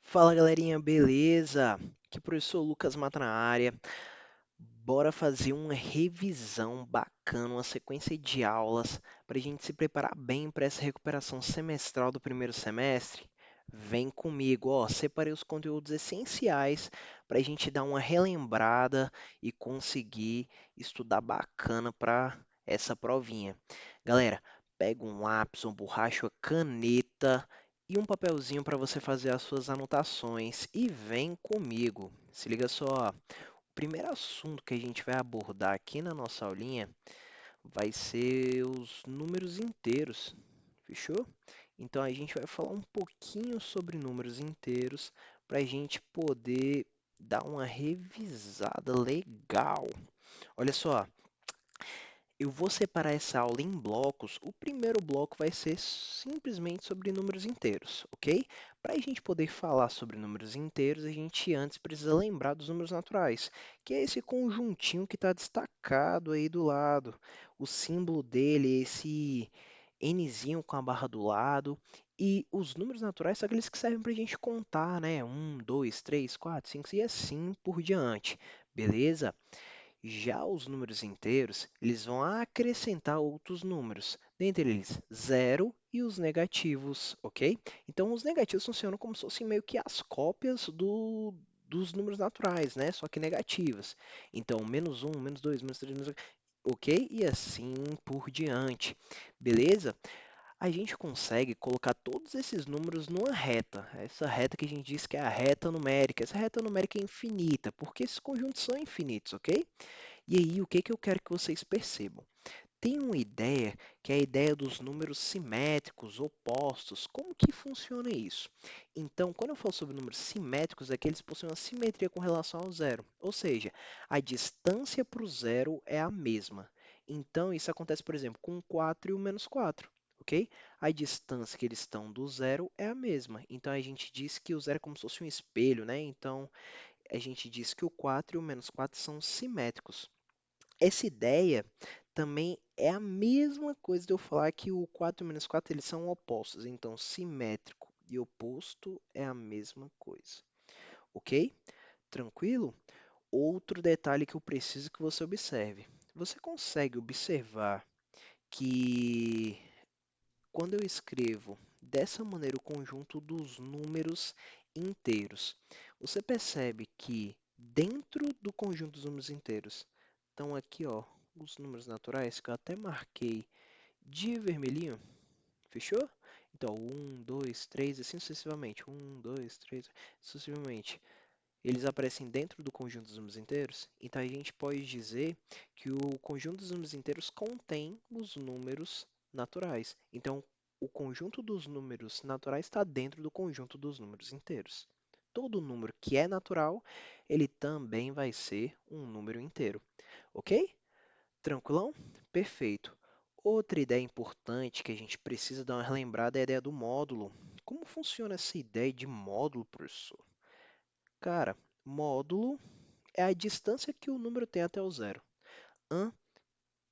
Fala galerinha, beleza? Aqui é o professor Lucas Mata na área. Bora fazer uma revisão bacana, uma sequência de aulas para a gente se preparar bem para essa recuperação semestral do primeiro semestre. Vem comigo, ó, separei os conteúdos essenciais para a gente dar uma relembrada e conseguir estudar bacana para essa provinha. Galera, pega um lápis, uma borracha, uma caneta e um papelzinho para você fazer as suas anotações e vem comigo. Se liga só. O primeiro assunto que a gente vai abordar aqui na nossa aulinha vai ser os números inteiros, fechou? Então a gente vai falar um pouquinho sobre números inteiros para a gente poder dar uma revisada legal. Olha só, eu vou separar essa aula em blocos. O primeiro bloco vai ser simplesmente sobre números inteiros, ok? Para a gente poder falar sobre números inteiros, a gente antes precisa lembrar dos números naturais, que é esse conjuntinho que está destacado aí do lado. O símbolo dele é esse Nzinho com a barra do lado. E os números naturais são aqueles que servem para a gente contar, né? 1, 2, 3, 4, 5 e assim por diante, beleza? Já os números inteiros, eles vão acrescentar outros números, dentre eles zero e os negativos, ok? Então, os negativos funcionam como se fossem meio que as cópias dos números naturais, né? Só que negativas. Então, -1, -2, -3, ok? E assim por diante, beleza? A gente consegue colocar todos esses números numa reta. Essa reta que a gente diz que é a reta numérica. Essa reta numérica é infinita, porque esses conjuntos são infinitos, ok? E aí, o que que eu quero que vocês percebam? Tem uma ideia que é a ideia dos números simétricos, opostos. Como que funciona isso? Então, quando eu falo sobre números simétricos, é que eles possuem uma simetria com relação ao zero. Ou seja, a distância para o zero é a mesma. Então, isso acontece, por exemplo, com o 4 e o -4. Ok? A distância que eles estão do zero é a mesma. Então, a gente diz que o zero é como se fosse um espelho, né? Então, a gente diz que o 4 e o -4 são simétricos. Essa ideia também é a mesma coisa de eu falar que o 4 e o -4 eles são opostos. Então, simétrico e oposto é a mesma coisa. Ok? Tranquilo? Outro detalhe que eu preciso que você observe. Você consegue observar que quando eu escrevo dessa maneira o conjunto dos números inteiros, você percebe que dentro do conjunto dos números inteiros estão aqui, ó, os números naturais que eu até marquei de vermelhinho, fechou? Então, 1, 2, 3, assim sucessivamente. 1, 2, 3, sucessivamente. Eles aparecem dentro do conjunto dos números inteiros, então a gente pode dizer que o conjunto dos números inteiros contém os números naturais. Então, o conjunto dos números naturais está dentro do conjunto dos números inteiros. Todo número que é natural, ele também vai ser um número inteiro. Ok? Tranquilão? Perfeito. Outra ideia importante que a gente precisa dar uma relembrada é a ideia do módulo. Como funciona essa ideia de módulo, professor? Cara, módulo é a distância que o número tem até o zero. Hã?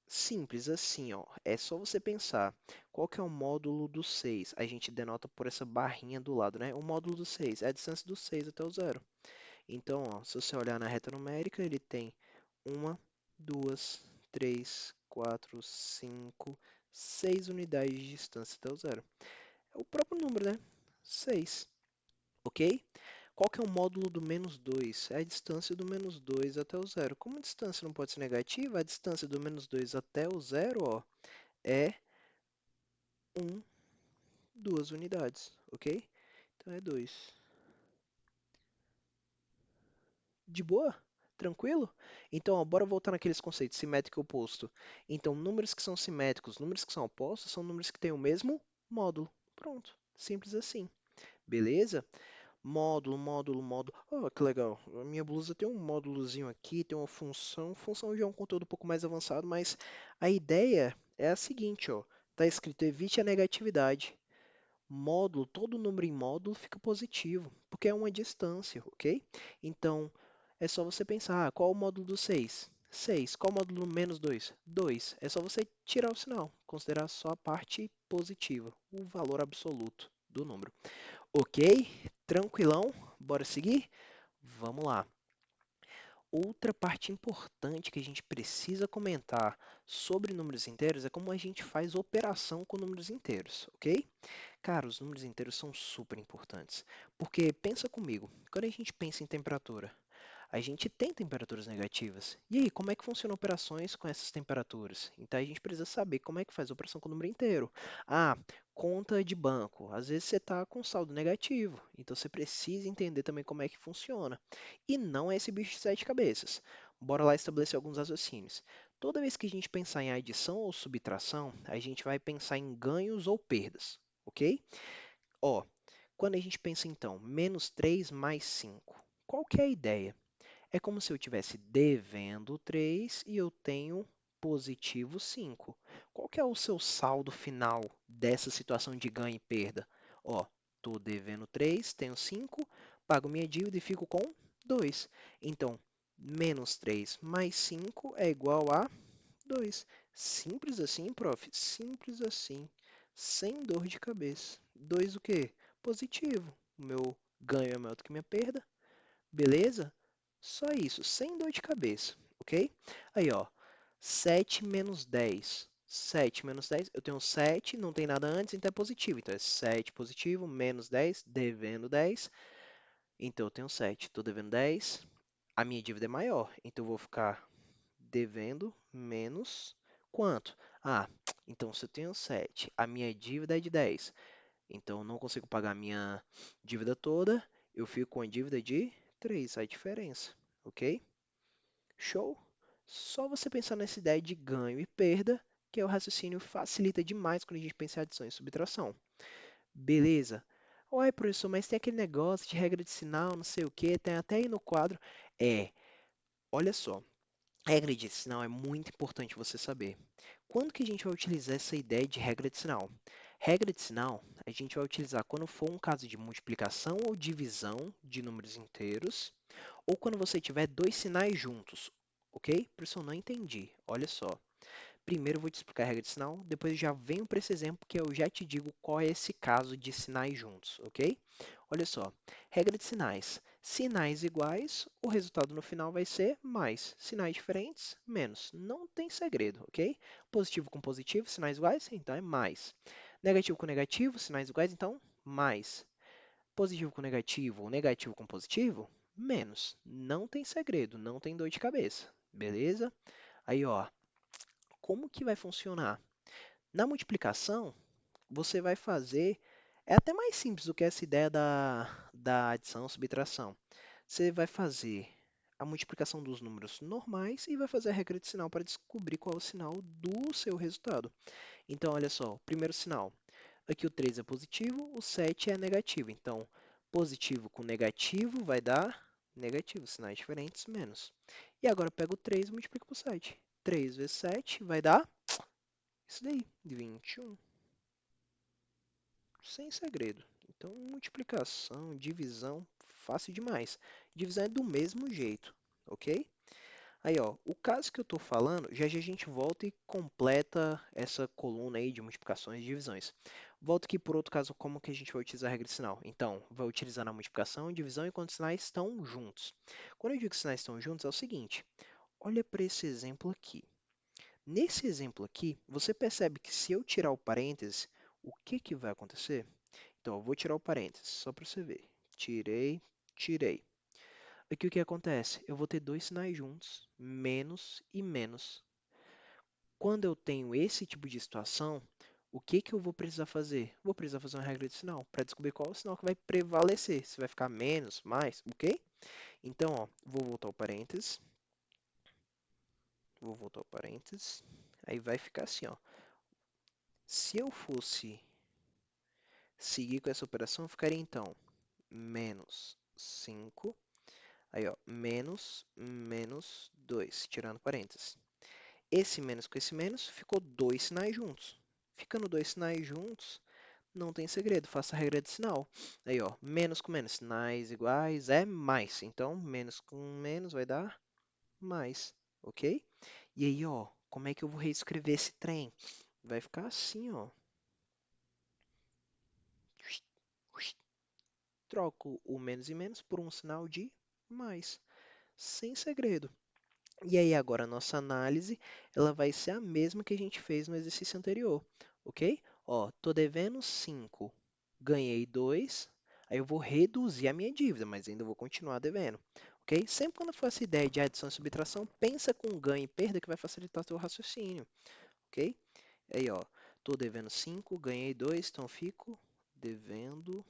Simples assim, ó. É só você pensar. Qual que é o módulo do 6? A gente denota por essa barrinha do lado, né? O módulo do 6 é a distância do 6 até o zero. Então, ó, se você olhar na reta numérica, ele tem uma, duas, três, quatro, cinco, 6 unidades de distância até o zero. É o próprio número, né? 6, ok? Qual que é o módulo do -2? É a distância do -2 até o zero. Como a distância não pode ser negativa, a distância do -2 até o zero, ó, é 1, 2 unidades, ok? Então é 2. De boa? Tranquilo? Então, ó, bora voltar naqueles conceitos, simétrico e oposto. Então, números que são simétricos, números que são opostos, são números que têm o mesmo módulo. Pronto, simples assim. Beleza? Módulo, módulo, módulo. Oh, que legal. A minha blusa tem um módulozinho aqui, tem uma função. Função já é um conteúdo um pouco mais avançado, mas a ideia é a seguinte, ó. Está escrito evite a negatividade. Módulo, todo número em módulo fica positivo, porque é uma distância, ok? Então, é só você pensar, qual o módulo do 6? 6. Qual o módulo do menos 2? 2. É só você tirar o sinal, considerar só a parte positiva, o valor absoluto do número. Ok? Tranquilão? Bora seguir? Vamos lá. Outra parte importante que a gente precisa comentar sobre números inteiros é como a gente faz operação com números inteiros, ok? Cara, os números inteiros são super importantes, porque pensa comigo, quando a gente pensa em temperatura, a gente tem temperaturas negativas. E aí, como é que funcionam operações com essas temperaturas? Então a gente precisa saber como é que faz a operação com o número inteiro. Ah, conta de banco. Às vezes você está com saldo negativo, então você precisa entender também como é que funciona. E não é esse bicho de sete cabeças. Bora lá estabelecer alguns raciocínios. Toda vez que a gente pensar em adição ou subtração, a gente vai pensar em ganhos ou perdas, ok? Ó, quando a gente pensa então, menos 3 mais 5, qual que é a ideia? É como se eu estivesse devendo 3 e eu tenho positivo 5. Qual que é o seu saldo final dessa situação de ganho e perda? Ó, estou devendo 3, tenho 5, pago minha dívida e fico com 2. Então, menos 3 mais 5 é igual a 2. Simples assim, prof. Simples assim. Sem dor de cabeça. 2 o quê? Positivo. O meu ganho é maior do que minha perda. Beleza? Só isso, sem dor de cabeça, ok? Aí, ó, 7 menos 10. 7 menos 10, eu tenho 7, não tem nada antes, então é positivo. Então é 7 positivo, menos 10, devendo 10. Então eu tenho 7, estou devendo 10. A minha dívida é maior, então eu vou ficar devendo menos quanto? Ah, então se eu tenho 7, a minha dívida é de 10. Então eu não consigo pagar a minha dívida toda, eu fico com a dívida de 3, a diferença, ok? Show? Só você pensar nessa ideia de ganho e perda, que é o raciocínio facilita demais quando a gente pensa em adição e subtração. Beleza? Uai, professor, mas tem aquele negócio de regra de sinal, não sei o que, tem até aí no quadro. É, olha só, regra de sinal é muito importante você saber. Quando que a gente vai utilizar essa ideia de regra de sinal? Regra de sinal a gente vai utilizar quando for um caso de multiplicação ou divisão de números inteiros, ou quando você tiver dois sinais juntos, ok? Professor, não entendi. Olha só. Primeiro eu vou te explicar a regra de sinal, depois eu já venho para esse exemplo que eu já te digo qual é esse caso de sinais juntos, ok? Olha só, regra de sinais. Sinais iguais, o resultado no final vai ser mais. Sinais diferentes, menos. Não tem segredo, ok? Positivo com positivo, sinais iguais, então é mais. Negativo com negativo, sinais iguais, então mais. Positivo com negativo ou negativo com positivo, menos. Não tem segredo, não tem dor de cabeça, beleza? Aí, ó, como que vai funcionar? Na multiplicação, você vai fazer. É até mais simples do que essa ideia da adição, subtração. Você vai fazer a multiplicação dos números normais e vai fazer a regra de sinal para descobrir qual é o sinal do seu resultado. Então, olha só, o primeiro sinal. Aqui o 3 é positivo, o 7 é negativo. Então, positivo com negativo vai dar negativo, sinais diferentes, menos. E agora eu pego o 3 e multiplico por 7. 3 vezes 7 vai dar isso daí, 21. Sem segredo. Então, multiplicação, divisão, fácil demais. Divisão é do mesmo jeito, ok? Aí, ó, o caso que eu estou falando, já já a gente volta e completa essa coluna aí de multiplicações e divisões. Volto aqui por outro caso, como que a gente vai utilizar a regra de sinal. Então, vai utilizar na multiplicação, divisão e quando os sinais estão juntos. Quando eu digo que os sinais estão juntos, é o seguinte, olha para esse exemplo aqui. Nesse exemplo aqui, você percebe que se eu tirar o parênteses, o que que vai acontecer? Então, eu vou tirar o parênteses, só para você ver. Tirei, tirei. Aqui o que acontece? Eu vou ter dois sinais juntos, menos e menos. Quando eu tenho esse tipo de situação, o que que eu vou precisar fazer? Vou precisar fazer uma regra de sinal para descobrir qual é o sinal que vai prevalecer. Se vai ficar menos, mais, ok? Então, ó, vou voltar ao parênteses. Vou voltar ao parênteses. Aí vai ficar assim, ó. Se eu fosse seguir com essa operação, ficaria então menos 5. Aí, ó, menos 2, tirando parênteses. Esse menos com esse menos ficou dois sinais juntos. Ficando dois sinais juntos, não tem segredo, faça a regra de sinal. Aí, ó, menos com menos, sinais iguais é mais. Então, menos com menos vai dar mais, ok? E aí, ó, como é que eu vou reescrever esse trem? Vai ficar assim, ó. Troco o menos e menos por um sinal de mais, sem segredo. E aí agora a nossa análise, ela vai ser a mesma que a gente fez no exercício anterior, ok? Ó, tô devendo 5, ganhei 2, aí eu vou reduzir a minha dívida, mas ainda vou continuar devendo, ok? Sempre quando for essa ideia de adição e subtração, pensa com ganho e perda que vai facilitar o teu raciocínio, ok? Aí, ó, tô devendo 5, ganhei 2, então fico devendo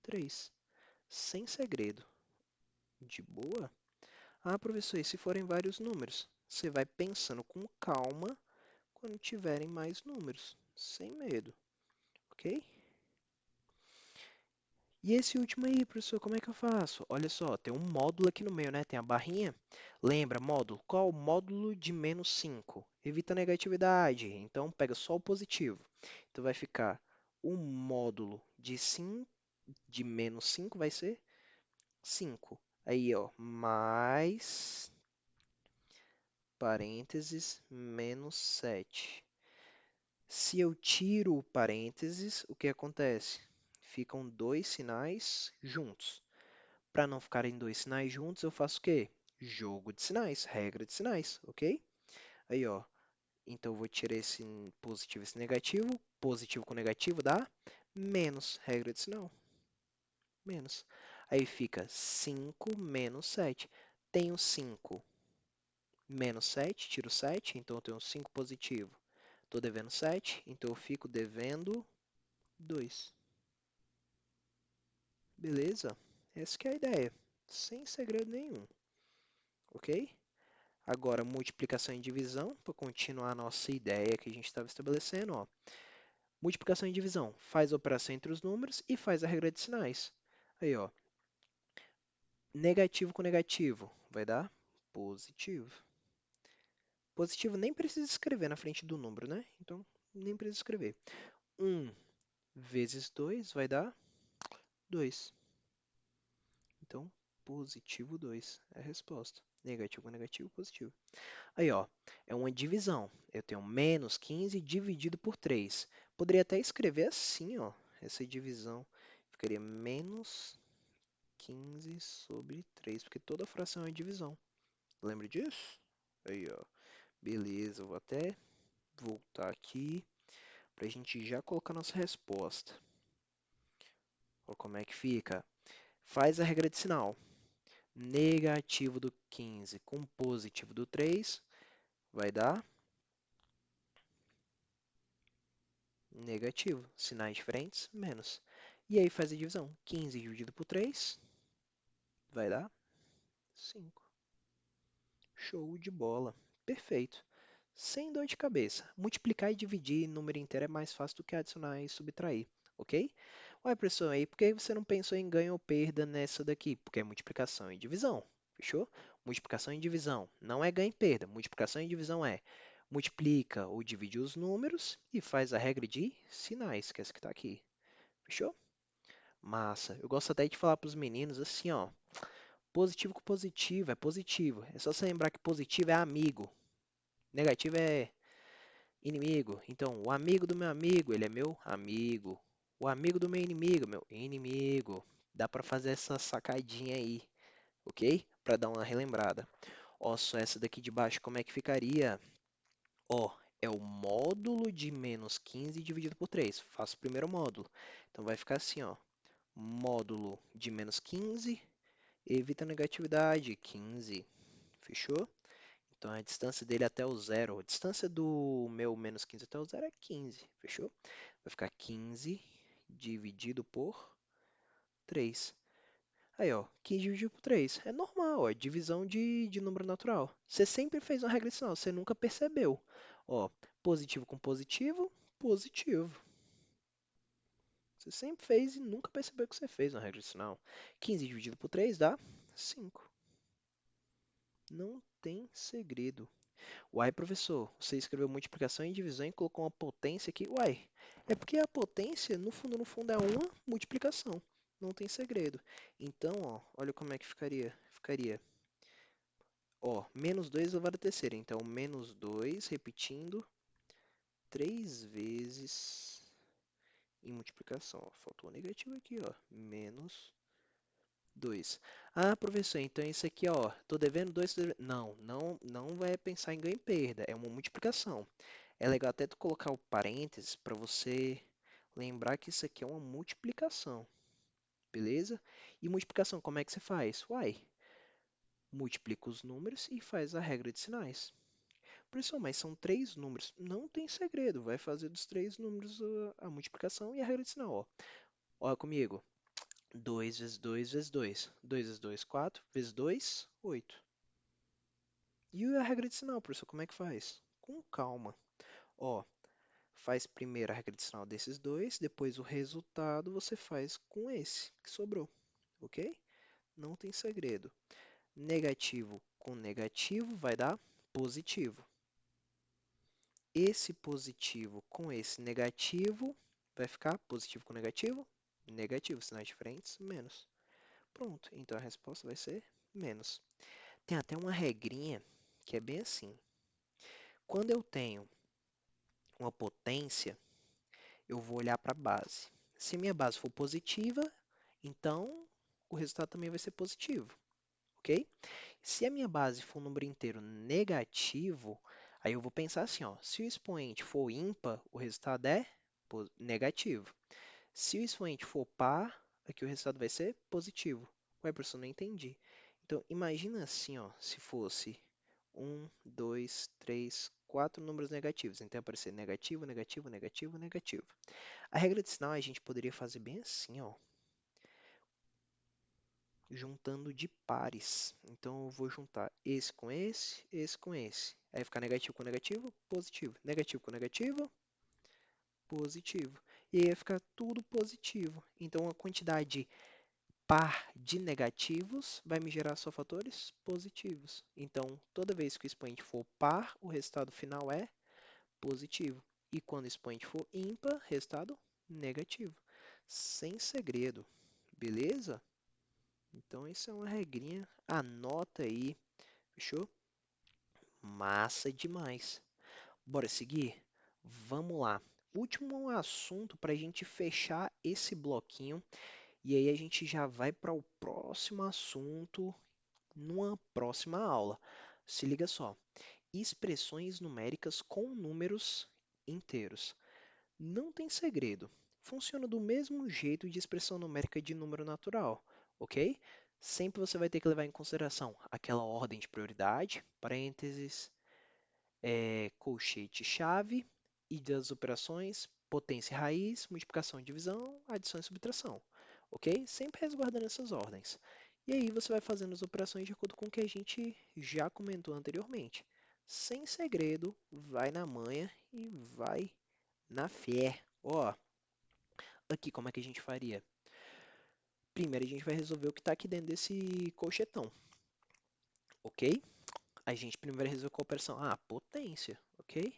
3, sem segredo, de boa? Ah, professor, e se forem vários números? Você vai pensando com calma quando tiverem mais números, sem medo, ok? E esse último aí, professor, como é que eu faço? Olha só, tem um módulo aqui no meio, né? Tem a barrinha. Lembra, módulo? Qual o módulo de menos 5? Evita a negatividade, então pega só o positivo. Então vai ficar o módulo de 5, de menos 5 vai ser 5. Aí, ó, mais parênteses, menos 7. Se eu tiro o parênteses, o que acontece? Ficam dois sinais juntos. Para não ficarem dois sinais juntos, eu faço o quê? Jogo de sinais, regra de sinais, ok? Aí, ó, então eu vou tirar esse positivo e esse negativo. Positivo com negativo dá menos, regra de sinal, menos. Aí fica 5 menos 7. Tenho 5 menos 7, tiro 7, então eu tenho 5 positivo. Estou devendo 7, então eu fico devendo 2. Beleza? Essa que é a ideia, sem segredo nenhum, ok? Agora, multiplicação e divisão, para continuar a nossa ideia que a gente estava estabelecendo, ó. Multiplicação e divisão, faz a operação entre os números e faz a regra de sinais. Aí, ó, negativo com negativo vai dar positivo. Positivo nem precisa escrever na frente do número, né? Então, nem precisa escrever. 1 vezes 2 vai dar 2. Então, positivo 2 é a resposta. Negativo com negativo, positivo. Aí, ó, é uma divisão. Eu tenho menos 15 dividido por 3. Poderia até escrever assim, ó, essa divisão. Ficaria menos 15 sobre 3, porque toda fração é divisão. Lembra disso? Aí, ó. Beleza, eu vou até voltar aqui para a gente já colocar nossa resposta. Ó, como é que fica? Faz a regra de sinal. Negativo do 15 com positivo do 3 vai dar negativo. Sinais diferentes, menos. E aí faz a divisão. 15 dividido por 3 vai dar 5. Show de bola. Perfeito. Sem dor de cabeça. Multiplicar e dividir em número inteiro é mais fácil do que adicionar e subtrair, ok? Ué, professor, aí por que você não pensou em ganho ou perda nessa daqui? Porque é multiplicação e divisão, fechou? Multiplicação e divisão não é ganho e perda. Multiplicação e divisão é multiplica ou divide os números e faz a regra de sinais, que é essa que está aqui, fechou? Massa. Eu gosto até de falar para os meninos assim, ó. Positivo com positivo é positivo. É só você lembrar que positivo é amigo. Negativo é inimigo. Então, o amigo do meu amigo, ele é meu amigo. O amigo do meu inimigo, meu inimigo. Dá para fazer essa sacadinha aí, ok? Para dar uma relembrada. Ó, só essa daqui de baixo, como é que ficaria? Ó, é o módulo de menos 15 dividido por 3. Faço o primeiro módulo. Então, vai ficar assim, ó. Módulo de menos 15, evita a negatividade, 15. Fechou? Então, a distância dele até o zero, a distância do meu menos 15 até o zero é 15, fechou? Vai ficar 15 dividido por 3. Aí, ó, 15 dividido por 3. É normal, ó, é divisão de número natural. Você sempre fez uma regressão, você nunca percebeu. Ó, positivo com positivo, positivo. Você sempre fez e nunca percebeu que você fez uma regressão. 15 dividido por 3 dá 5. Não tem segredo. Uai, professor, você escreveu multiplicação e divisão e colocou uma potência aqui. Uai, é porque a potência, no fundo, é uma multiplicação. Não tem segredo. Então, ó, olha como é que ficaria. Ficaria, ó, menos 2 elevado à terceira. Então, menos 2 repetindo 3 vezes em multiplicação. Ó, faltou um negativo aqui, ó. Menos 2. Ah, professor, então isso aqui, ó, tô devendo 2. Não, não vai pensar em ganho e perda. É uma multiplicação. É legal até tu colocar o parênteses para você lembrar que isso aqui é uma multiplicação, beleza? E multiplicação, como é que você faz? Uai, multiplica os números e faz a regra de sinais. Professor, mas são três números. Não tem segredo, vai fazer dos três números a multiplicação e a regra de sinal, ó. Olha comigo. 2 vezes 2 vezes 2. 2 vezes 2, 4. Vezes 2, 8. E a regra de sinal, professor, como é que faz? Com calma. Ó, faz primeiro a regra de sinal desses dois, depois o resultado você faz com esse que sobrou, ok? Não tem segredo. Negativo com negativo vai dar positivo. Esse positivo com esse negativo vai ficar positivo com negativo, negativo, sinais diferentes, menos. Pronto, então a resposta vai ser menos. Tem até uma regrinha que é bem assim. Quando eu tenho uma potência, eu vou olhar para a base. Se minha base for positiva, então o resultado também vai ser positivo, ok? Se a minha base for um número inteiro negativo, aí eu vou pensar assim, ó, se o expoente for ímpar, o resultado é negativo. Se o expoente for par, aqui o resultado vai ser positivo. Ué, professor, não entendi. Então, imagina assim, ó, se fosse um, 2, 3, 4 números negativos. Então, ia aparecer negativo, negativo, negativo, negativo. A regra de sinal a gente poderia fazer bem assim, ó, juntando de pares. Então, eu vou juntar esse com esse com esse. Aí ficar negativo com negativo, positivo. Negativo com negativo, positivo. E aí ia ficar tudo positivo. Então, a quantidade par de negativos vai me gerar só fatores positivos. Então, toda vez que o expoente for par, o resultado final é positivo. E quando o expoente for ímpar, resultado negativo. Sem segredo, beleza? Então, isso é uma regrinha. Anota aí, fechou? Massa demais. Bora seguir? Vamos lá. Último assunto para a gente fechar esse bloquinho. E aí a gente já vai para o próximo assunto numa próxima aula. Se liga só. Expressões numéricas com números inteiros. Não tem segredo. Funciona do mesmo jeito de expressão numérica de número natural, ok? Sempre você vai ter que levar em consideração aquela ordem de prioridade, parênteses, colchete-chave, e das operações, potência e raiz, multiplicação e divisão, adição e subtração, ok? Sempre resguardando essas ordens. E aí você vai fazendo as operações de acordo com o que a gente já comentou anteriormente. Sem segredo, vai na manha e vai na fé. Ó, aqui como é que a gente faria? Primeiro a gente vai resolver o que está aqui dentro desse colchetão, ok? A gente primeiro resolve qual operação? Ah, potência, ok?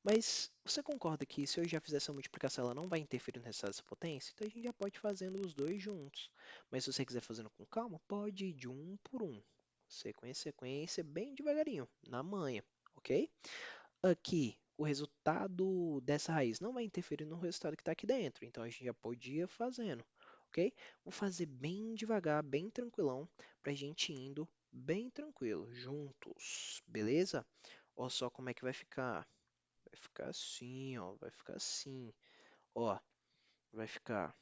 Mas você concorda que se eu já fizer essa multiplicação, ela não vai interferir no resultado dessa potência? Então a gente já pode ir fazendo os dois juntos. Mas se você quiser fazendo com calma, pode ir de um por um. Sequência, sequência, bem devagarinho, na manha, ok? Aqui, o resultado dessa raiz não vai interferir no resultado que está aqui dentro, então a gente já pode ir fazendo, ok? Vou fazer bem devagar, bem tranquilão, para a gente indo bem tranquilo, juntos, beleza? Olha só como é que vai ficar. Vai ficar assim, ó, vai ficar assim. Ó, vai ficar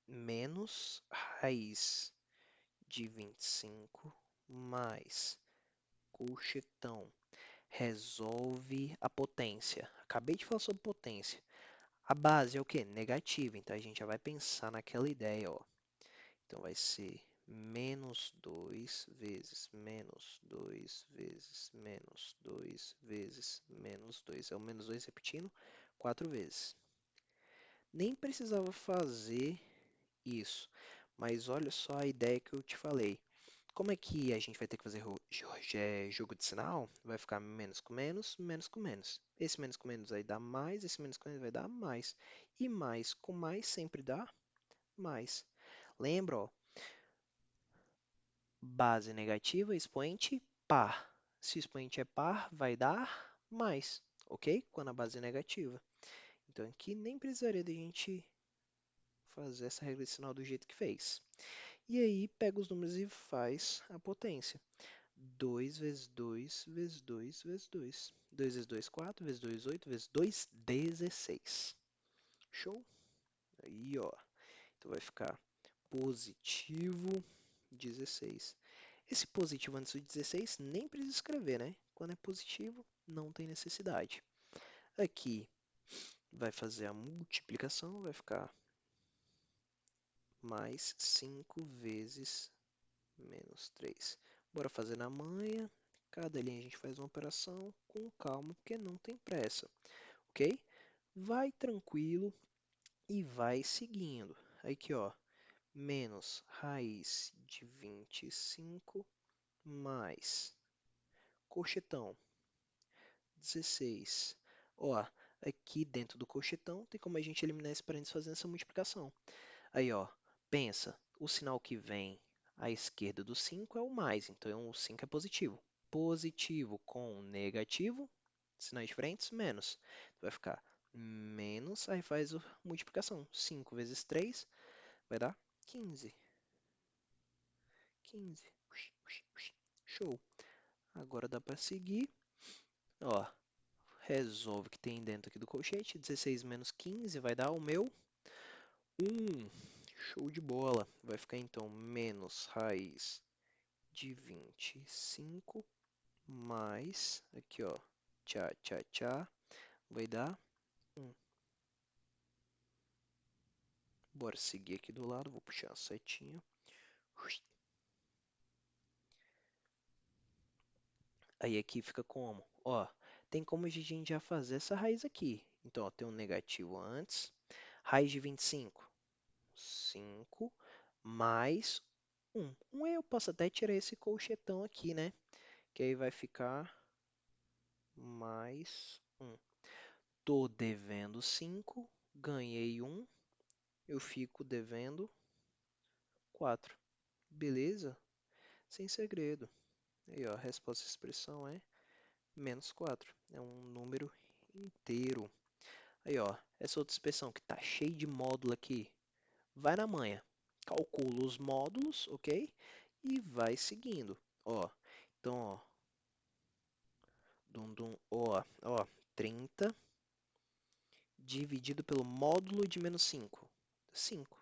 menos raiz de 25 mais colchetão. Resolve a potência. Acabei de falar sobre potência. A base é o quê? Negativa. Então a gente já vai pensar naquela ideia, ó. Então vai ser menos 2 vezes menos 2 vezes menos 2 vezes menos 2. É o menos 2 repetindo 4 vezes. Nem precisava fazer isso, mas olha só a ideia que eu te falei. Como é que a gente vai ter que fazer jogo de sinal? Vai ficar menos com menos, menos com menos. Esse menos com menos vai dar mais, esse menos com menos vai dar mais. E mais com mais sempre dá mais. Lembra, ó, base negativa, expoente par. Se o expoente é par, vai dar mais, ok? Quando a base é negativa. Então aqui nem precisaria de a gente fazer essa regra de sinal do jeito que fez. E aí pega os números e faz a potência. 2 vezes 2 vezes 2 vezes 2. 2 vezes 2, 4, vezes 2, 8, vezes 2, 16. Show? Aí, ó. Então vai ficar positivo 16. Esse positivo antes do 16 nem precisa escrever, né? Quando é positivo, não tem necessidade. Aqui vai fazer a multiplicação, vai ficar mais 5 vezes menos 3. Bora fazer na manha. Cada linha a gente faz uma operação com calma, porque não tem pressa, ok? Vai tranquilo e vai seguindo. Aqui, ó, menos raiz de 25 mais colchetão 16. Ó, aqui dentro do colchetão tem como a gente eliminar esse parênteses fazendo essa multiplicação. Aí, ó, pensa, o sinal que vem à esquerda do 5 é o mais, então o 5 é positivo. Positivo com negativo, sinais diferentes, menos. Vai ficar menos, aí faz a multiplicação. 5 vezes 3 vai dar 15. 15. Show. Agora dá para seguir. Ó, resolve o que tem dentro aqui do colchete. 16 menos 15 vai dar o meu 1. Show de bola. Vai ficar então menos raiz de 25 mais, aqui ó, tchá, tchá, tchá, vai dar 1. Bora seguir aqui do lado, vou puxar a setinha. Aí aqui fica como? Ó, tem como a gente já fazer essa raiz aqui. Então, ó, tem um negativo antes. Raiz de 25, 5 mais 1. Eu posso até tirar esse colchetão aqui, né? Que aí vai ficar mais 1. Tô devendo 5, ganhei 1, eu fico devendo 4. Beleza? Sem segredo. Aí, ó, a resposta à expressão é menos 4. É um número inteiro. Aí, ó, essa outra expressão que tá cheia de módulo aqui, vai na manha. Calcula os módulos, ok? E vai seguindo. Ó, então, ó, ó, 30 dividido pelo módulo de menos 5. 5.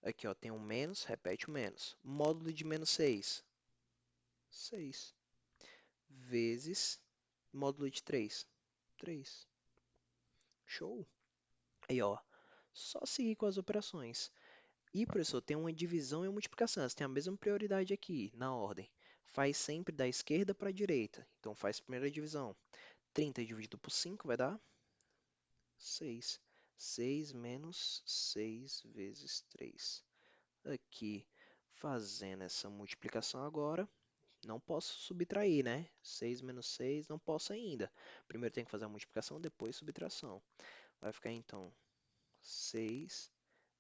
Aqui, ó, tem um menos, repete o menos. Módulo de menos 6. 6. Vezes módulo de 3. 3. Show? Aí, ó, só seguir com as operações. E, professor, tem uma divisão e uma multiplicação. Elas têm a mesma prioridade aqui, na ordem. Faz sempre da esquerda para a direita. Então, faz a primeira divisão. 30 dividido por 5 vai dar 6. 6 menos 6 vezes 3. Aqui, fazendo essa multiplicação agora, não posso subtrair, né? 6 menos 6, não posso ainda. Primeiro tem que fazer a multiplicação, depois subtração. Vai ficar, então, 6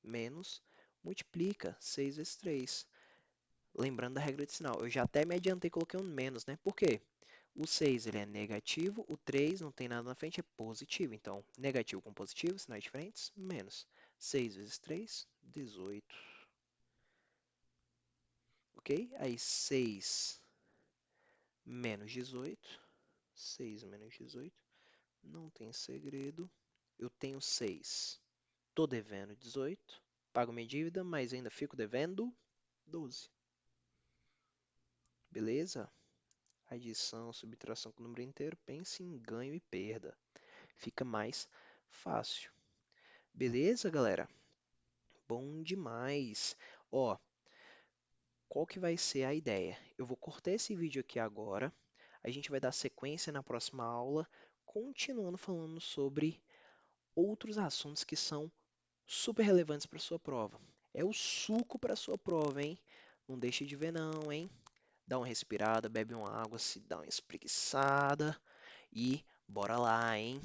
menos, multiplica 6 vezes 3. Lembrando da regra de sinal, eu já até me adiantei e coloquei um menos, né? Por quê? O 6 ele é negativo, o 3 não tem nada na frente, é positivo. Então, negativo com positivo, sinais diferentes, menos. 6 vezes 3, 18. Ok? Aí 6 menos 18. 6 menos 18. Não tem segredo. Eu tenho 6. Tô devendo 18. Pago minha dívida, mas ainda fico devendo 12. Beleza? Adição, subtração com número inteiro, pense em ganho e perda. Fica mais fácil. Beleza, galera? Bom demais. Ó, qual que vai ser a ideia? Eu vou cortar esse vídeo aqui agora. A gente vai dar sequência na próxima aula, continuando falando sobre outros assuntos que são super relevantes para sua prova. É o suco para sua prova, hein? Não deixe de ver não, hein? Dá uma respirada, bebe uma água, se dá uma espreguiçada e bora lá, hein?